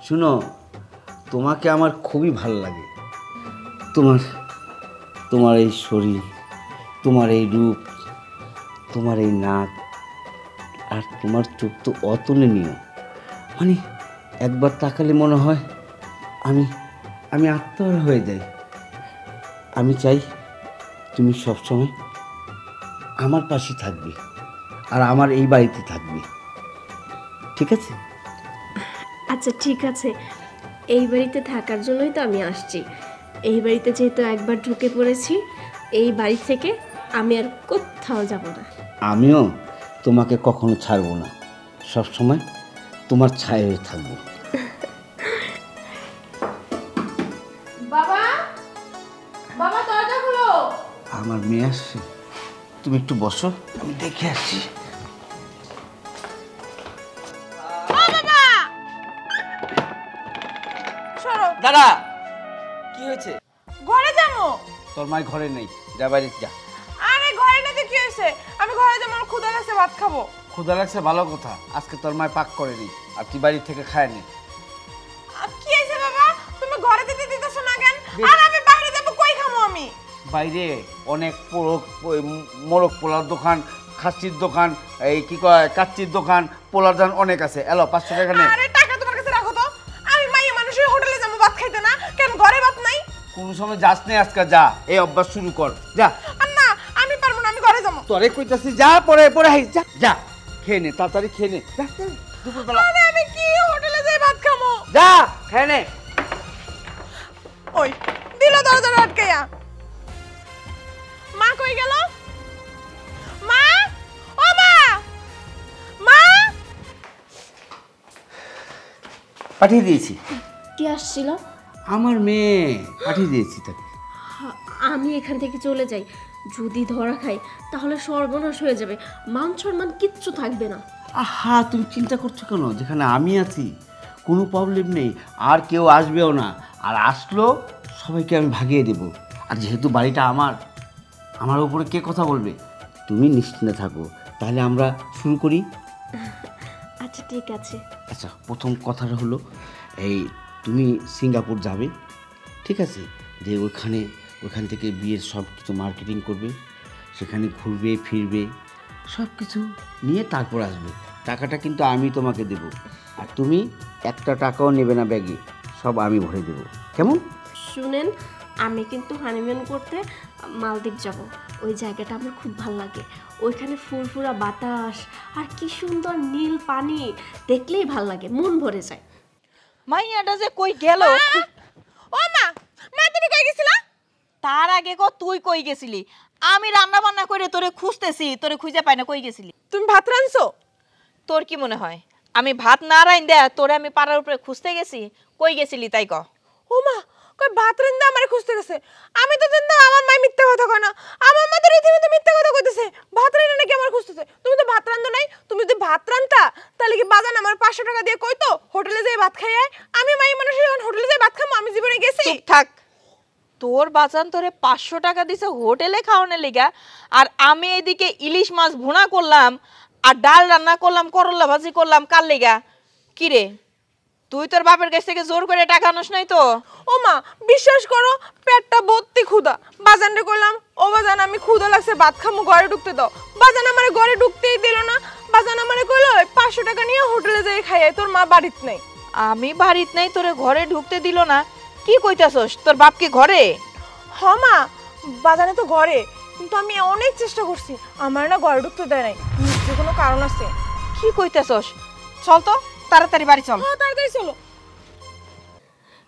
শুনো, তোমাকে আমার খুবই ভালো লাগে। তোমার তোমার এই শরীর, তোমার এই রূপ, তোমার এই নাক, আর তোমার চোখ তো অতুলনীয়। মানে একবার তাকালে মনে হয় আমি আমি আত্মহারা হয়ে যাই। আমি চাই তুমি সবসময় আমার পাশে থাকবে আর আমার এই বাড়িতে থাকবে, ঠিক আছে? আচ্ছা ঠিক আছে, এই বাড়িতে থাকার জন্যই তো আমি আসছি। এই বাড়িতে যেহেতু একবার ঢুকে পড়েছি, এই বাড়ি থেকে আমি আর কোথাও যাব না। আমিও তোমাকে কখনো ছাড়বো না, সবসময় তোমার ছায়া হয়ে থাকবো। বাবা, বাবা দরজা খোলো। আমার মেয়ে আসছে, তুমি একটু বসো, আমি দেখে আসছি। দাদা, কি হয়েছে? ঘরে যাবো। তোর মায়ের ঘরে নেই, যা বাইরে যা। আরে ঘরে না তো কি হয়েছে? আমি ঘরে যাবো, আমার ক্ষুধা লাগছে, ভাত খাবো। ক্ষুধা লাগছে ভালো কথা, আজকে তোর মায় পাক করেনি আর তুই বাড়ি থেকে খায়নি। কি হয়েছে বাবা? তুমি ঘরে যেতে দিতেছো না কেন? আর আমি বাইরে যাবো, কই খাবো আমি? বাইরে অনেক মোরগ পোলার দোকান, খাসির দোকান, এই কি কয় কাচ্চির দোকান, পোলার দোকান অনেক আছে। এলো 500 টাকা নে। আরে টাকা তোমার কাছে রাখো তো। আমি মাইয়া মানুষের হোটেলে যাবো ভাত খাইতে, না কেন ঘরে ভাত নাই? কোন সময় যাস নে, আজকে যা, এই অভ্যাস শুরু কর, যা। আর না, আমি পারবো না, আমি ঘরে যাবো। তোরে কইতাছি যা, পরে পরে হাই যা, যা খেয়ে নে, তাড়াতাড়ি খেয়ে নে, যা দুপুরবেলা। আরে আমি কি হোটেলে যাই ভাত খাবো? যা খেয়ে নে। ওই দিল দরজা আটকাইয়া। মা কই গেল? মা, ও মা, মা। পাঠিয়ে দিয়েছি। কি আসছিল? আমার মেয়ে, পাঠিয়ে দিয়েছি তাকে। আমি এখান থেকে চলে যাই, যদি ধরা খাই তাহলে সর্বনাশ হয়ে যাবে, মান সম্মান কিচ্ছু থাকবে না। আহা, তুমি চিন্তা করছো কেন? যেখানে আমি আছি কোনো প্রবলেম নেই, আর কেউ আসবেও না, আর আসলো সবাইকে আমি ভাগিয়ে দেব। আর যেহেতু বাড়িটা আমার উপরে কে কথা বলবে? তুমি নিশ্চিন্তে থাকো। তাহলে আমরা শুরু করি। আচ্ছা ঠিক আছে। আচ্ছা, প্রথম কথাটা হলো এই, তুমি সিঙ্গাপুর যাবে, ঠিক আছে? যে ওইখান থেকে বিয়ের সব কিছু মার্কেটিং করবে, সেখানে ঘুরবে ফিরবে, সব কিছু নিয়ে তারপর আসবে। টাকাটা কিন্তু আমি তোমাকে দেব, আর তুমি একটা টাকাও নেবে না ব্যাগে, সব আমি ভরে দেব, কেমন? শুনেন, আমি কিন্তু হানিমুন করতে মালদ্বীপ যাব। ওই জায়গাটা আমার খুব ভালো লাগে। ওইখানে ফুরফুরা বাতাস আর কি সুন্দর নীল পানি, দেখলেই ভাল লাগে, মন ভরে যায়। মাইয়াটা যে কই গেল? ও মা, মা তুমি কই গেছিলা? তার আগে তুই কই গেছিলি? আমি রান্না বান্না করে তোরে খুঁজতেছি, তোরে খুঁজে পাই না, কই গেছিলি? তুমি ভাত রাঁধছো? তোর কি মনে হয় আমি ভাত না রাইন দেয়া তোরে আমি পাড়ার উপরে খুঁজতে গেছি? কই গেছিলি তাই ক। ও মা, কই ভাত রাঁধতে আমারে খুঁজতে গেছে? আমি তো জানতাম আমার মা মিথ্যা কথা কয় না। আমার মা তো রীতিমতো মিথ্যা কথা কইতেছে। ভাত রাঁধে নাকি আমার খুঁজতেছে। তুমি তো ভাত রাঁধো নাই। তুমি যদি ভাত রাঁধতা তাহলে কি বাজান আমার 500 টাকা দিয়ে কইতো হোটেলে যাই ভাত খাই আয়? আমি মাই মানুষ এখন হোটেলে যাই ভাত খামু? আমি জীবনে গেছি? চুপ থাক। তোর বাজান তোরে 500 টাকা দিছে হোটেলে খাওয়ানোর লিগা, আর আমি এদিকে ইলিশ মাছ ভুনা করলাম আর ডাল রান্না করলাম, করলা ভাজি করলাম কার লিগা? কি রে, তুই তোর বাপের কাছ থেকে জোর করে টাকা আনস নাই তো? ও মা, বিশ্বাস করো, পেটটা ভর্তি ক্ষুধা। বাজানরে কইলাম, ও বাজান আমি ক্ষুধা লাগছে, ভাত খামু, ঘরে ঢুকতে দাও। বাজান আমারে ঘরে ঢুকতেই দিল না। বাজান আমারে কইলো 500 টাকা নিয়ে হোটেলে যাই খাই আয়, তোর মা বাড়িত নাই। আমি বাড়িত নাই, তোরে ঘরে ঢুকতে দিল না? কি কইতাছস? তোর বাপ কি ঘরে? হ মা, বাজানে তো ঘরে, কিন্তু আমি অনেক চেষ্টা করছি, আমার না ঘরে ঢুকতে দেয় নাই। নিশ্চয়ই কোনো কারণ আছে। কি কইতাছস? চল তো তাড়াতাড়ি বাড়ি চল। হ্যাঁ তাড়াতাড়ি চলো।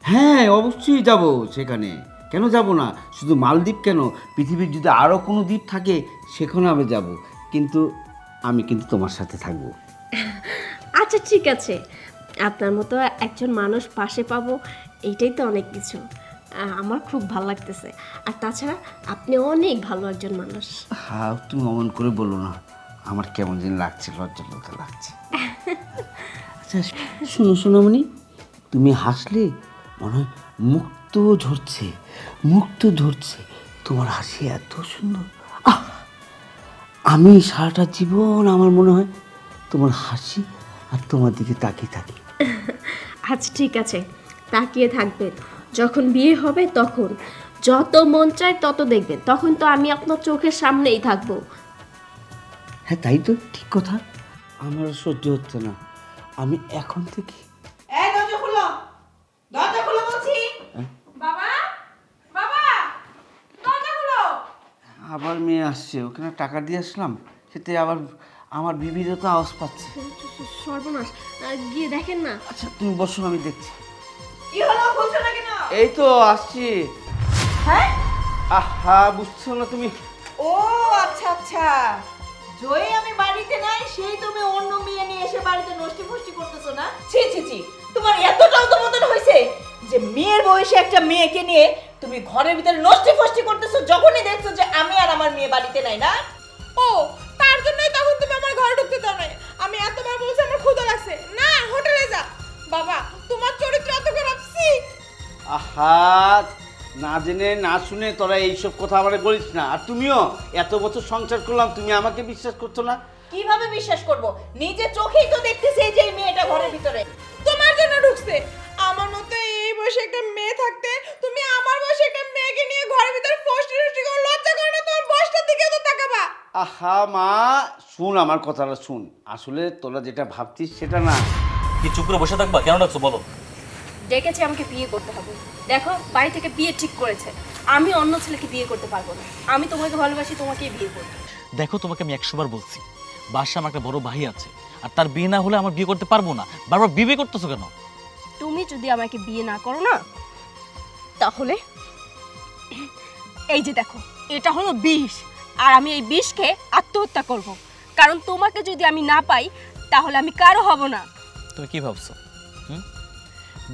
হ্যাঁ, অবশ্যই যাব সেখানে, কেন যাব না? শুধু মালদ্বীপ কেন, পৃথিবীর যদি আরও কোনো দ্বীপ থাকে সেখানে আমি যাব, কিন্তু আমি কিন্তু তোমার সাথে থাকবো। আচ্ছা ঠিক আছে, আপনার মতো একজন মানুষ পাশে পাবো, এইটাই তো অনেক কিছু। আমার খুব ভালো লাগতেছে। আর তাছাড়া আপনি অনেক ভালো একজন মানুষ। হ্যাঁ, তুমি অমন করে বলো না, আমার কেমন যেন লাগছে, লজ্জা লজ্জা লাগছে। আচ্ছা শুনো সোনামণি, তুমি হাসলে মনে হয় মুক্ত ঝরছে, মুক্ত ঝরছে, তোমার হাসি এত সুন্দর। আমি সারাটা জীবন আমার মনে হয় তোমার হাসি আর তোমার দিকে তাকিয়ে থাকি। আচ্ছা ঠিক আছে, তাকিয়ে থাকবেন। যখন বিয়ে হবে তখন যত মন চায় তত দেখবেন, তখন তো আমি আপনার চোখের সামনেই থাকবো। হ্যাঁ তাই তো, ঠিক কথা। আমার সহ্য হচ্ছে না, আমি এখন থেকে এই দরজা খুলো, দরজা খুলো বলছি। বাবা, বাবা, দরজা খুলো। আবার মেয়ে আসছে, ওখানে টাকা দিয়ে আসলাম, সেতে আবার আমার বিবিরও তো আওয়াজ পাচ্ছে। সর্বনাশ, গিয়ে দেখেন না। আচ্ছা তুমি বসো, আমি দেখছি। কি হলো, খুলছো না কেন? এই তো আসছি। হ্যাঁ, আহা, বুঝছো না তুমি? ও আচ্ছা আচ্ছা, জয় আমি বাড়িতে নাই সেই তুমি অন্য মেয়ে নিয়ে এসে বাড়িতে নষ্টি ফষ্টি করতেছো না? ছি ছি ছি, তোমার এতটাও তো মতন হয়েছে যে মেয়ের বয়সে একটা মেয়েকে নিয়ে তুমি ঘরের ভিতরে নষ্টি ফষ্টি করতেছো যখনই দেখছো যে আমি আর আমার মেয়ে বাড়িতে নাই না? ও, তার জন্যই তখন তুমি আমার ঘরে ঢুকতে দাও নাই। আমি এতবার বলছি আমার ক্ষুধা লাগছে, না হোটেলে যা। বাবা, তোমার চরিত্র এত খারাপ। ছি। আহা, না জেনে না শুনে তোরা এইসব কথা আমারে বলিস না। আর তুমিও এত বছর সংসার করলাম, তুমি আমাকে বিশ্বাস করছো না? কিভাবে বিশ্বাস করব? নিজে চোখেই তো দেখতেছি যে এই মেয়েটা ঘরের ভিতরে। তোমার জন্য ঢুকছে। আমার মতো এই বয়সে একটা মেয়ে থাকতে তুমি আমার বয়সে একটা মেয়েকে নিয়ে ঘরের ভিতরে ফষ্টি ফষ্টি করে লজ্জা করে না? তোমার বয়সটার দিকেও তো তাকাবা। আহা মা, শুন আমার কথাটা শুন। আসলে তোরা যেটা ভাবছিস সেটা না। কি চুপ করে বসে থাকবা? কেন ডাকছো বলো? ডেকেছে আমাকে বিয়ে করতে হবে। দেখো, বাড়ি থেকে বিয়ে ঠিক করেছে, আমি অন্য ছেলেকে বিয়ে করতে পারবো না। আমি তোমাকে ভালোবাসি, তোমাকেই বিয়ে করবো। দেখো, তোমাকে আমি 100 বার বলছি, বাসা আমার একটা বড় ভাই আছে, আর তার বিয়ে না হলে আমার বিয়ে করতে পারবো না। বারবার বিয়ে করতেছো কেন? তুমি যদি আমাকে বিয়ে না করো না, তাহলে এই যে দেখো, এটা হলো বিষ, আর আমি এই বিষ খেয়ে আত্মহত্যা করব। কারণ তোমাকে যদি আমি না পাই তাহলে আমি কারো হব না। তুমি কি ভাবছো?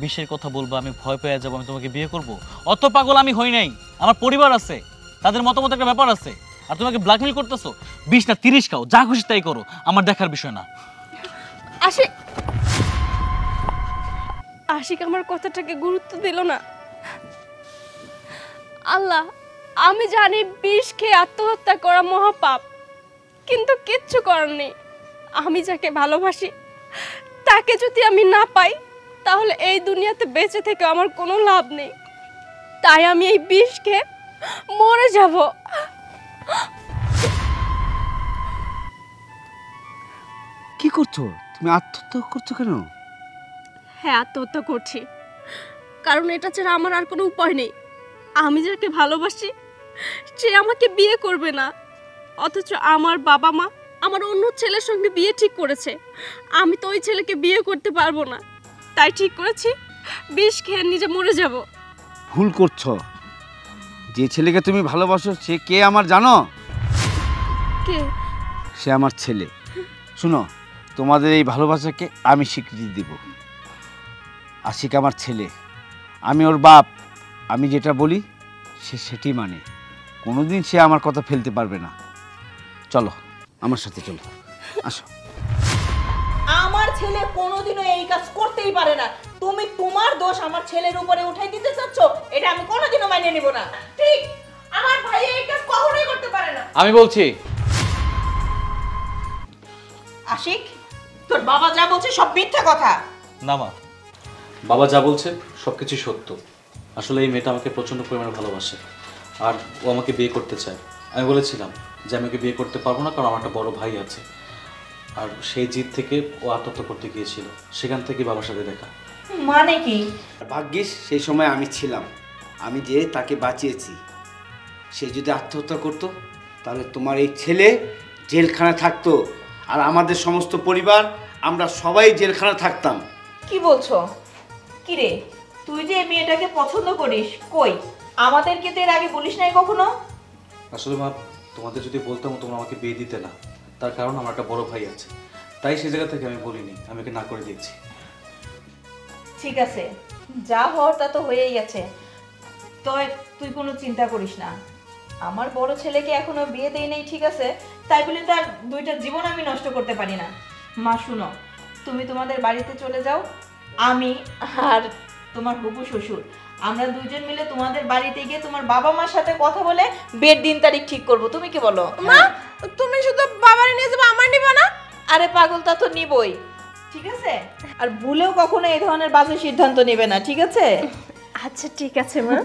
বিষের কথা বলবো, আমি ভয় পেয়ে যাবো, আমি তোমাকে বিয়ে করব? অত পাগল আমি হই নাই। আমার পরিবার আছে, তাদের মতামত একটা ব্যাপার আছে। আর তোমাকে ব্ল্যাকমেল করতেছো? 20 না 30 খাও, যা খুশি তাই করো, আমার দেখার বিষয় না। আশিক আমার কথাটাকে গুরুত্ব দিল না। আল্লাহ, আমি জানি বিষ খেয়ে আত্মহত্যা করা মহাপাপ, কিন্তু কিচ্ছু করার নেই। আমি যাকে ভালোবাসি তাকে যদি আমি না পাই তাহলে এই দুনিয়াতে বেঁচে থেকে আমার কোনো লাভ নেই। তাই আমি এই বিষ খেয়ে মরে যাব। কি করছো তুমি? আত্মহত্যা করছো কেন? হ্যাঁ, আত্মহত্যা করছি, কারণ এটা ছাড়া আমার আর কোনো উপায় নেই। আমি যাকে ভালোবাসি সে আমাকে বিয়ে করবে না, অথচ আমার বাবা মা আমার অন্য ছেলের সঙ্গে বিয়ে ঠিক করেছে। আমি তো ওই ছেলেকে বিয়ে করতে পারবো না, তাই ঠিক করেছি বিষ খেয়ে নিজে মরে যাব। ভুল করছো। যে ছেলেকে তুমি ভালোবাসো সে কে আমার জানো? কে? সে আমার ছেলে। শুনো, তোমাদের এই ভালোবাসাকে আমি স্বীকৃতি দেব। আশিক আমার ছেলে, আমি ওর বাপ। আমি যেটা বলি সে সেটি মানে। কোনোদিন সে আমার কথা ফেলতে পারবে না। চলো আমার সাথে, চলো, আসো। আমার ছেলে কোনোদিনও এই কাজ করতেই পারে না। তুমি তোমার দোষ আমার ছেলের উপরে উঠাই দিতে চাচ্ছ, এটা আমি কোনোদিনও মেনে নিব না। ঠিক, আমার ভাই এই কাজ কখনোই করতে পারে না। আমি বলছি, আশিক, তোর বাবা যা বলছে সব মিথ্যা কথা। না মা, বাবা যা বলছে সবকিছু সত্য। আসলে এই মেয়েটা আমাকে প্রচণ্ড পরিমাণে ভালোবাসে, আর ও আমাকে বিয়ে করতে চায়। আমি বলেছিলাম যে আমি ওকে বিয়ে করতে পারবো না, কারণ আমার একটা বড় ভাই আছে। আর সেই জিদ থেকে ও আত্মহত্যা করতে গিয়েছিল, সেখান থেকে বাবার সাথে দেখা। মানে কি? ভাগ্যিস সেই সময় আমি ছিলাম, আমি যে তাকে বাঁচিয়েছি। সে যদি আত্মহত্যা করতো তাহলে তোমার এই ছেলে জেলখানা থাকতো, আর আমাদের সমস্ত পরিবার আমরা সবাই জেলখানা থাকতাম। কি বলছো? কি রে, তুই যে এই মেয়েটাকে পছন্দ করিস, কই আমাদেরকে তো এর আগে বলিস নাই কখনো? আসলে মা, তোমাদের যদি বলতাম তোমরা আমাকে বিয়ে দিতে না। তার কারণ আমার একটা বড় ভাই আছে, তাই সেই জায়গা থেকে আমি বলিনি, আমি ওকে না করে দিয়েছি। ঠিক আছে, যা হওয়ার তা তো হয়েই গেছে। তুই কোনো চিন্তা করিস না। আমার বড় ছেলেকে এখনো বিয়ে দেই নাই, ঠিক আছে, তাই বলে তার দুইটা জীবন আমি নষ্ট করতে পারি না। মা শুনো, তুমি তোমাদের বাড়িতে চলে যাও। আমি আর তোমার হবু শ্বশুর আমরা দুইজন মিলে তোমাদের বাড়িতে গিয়ে তোমার বাবা মার সাথে কথা বলে বিয়ের দিন তারিখ ঠিক করব। তুমি কি বলো? মা, তুমি শুধু বাবারে নিয়ে যাবে, আমার নিবা না? আরে পাগল, তা তো নিবই। ঠিক আছে? আর ভুলেও কখনো এই ধরনের বাজে সিদ্ধান্ত নেবে না, ঠিক আছে? আচ্ছা ঠিক আছে মা।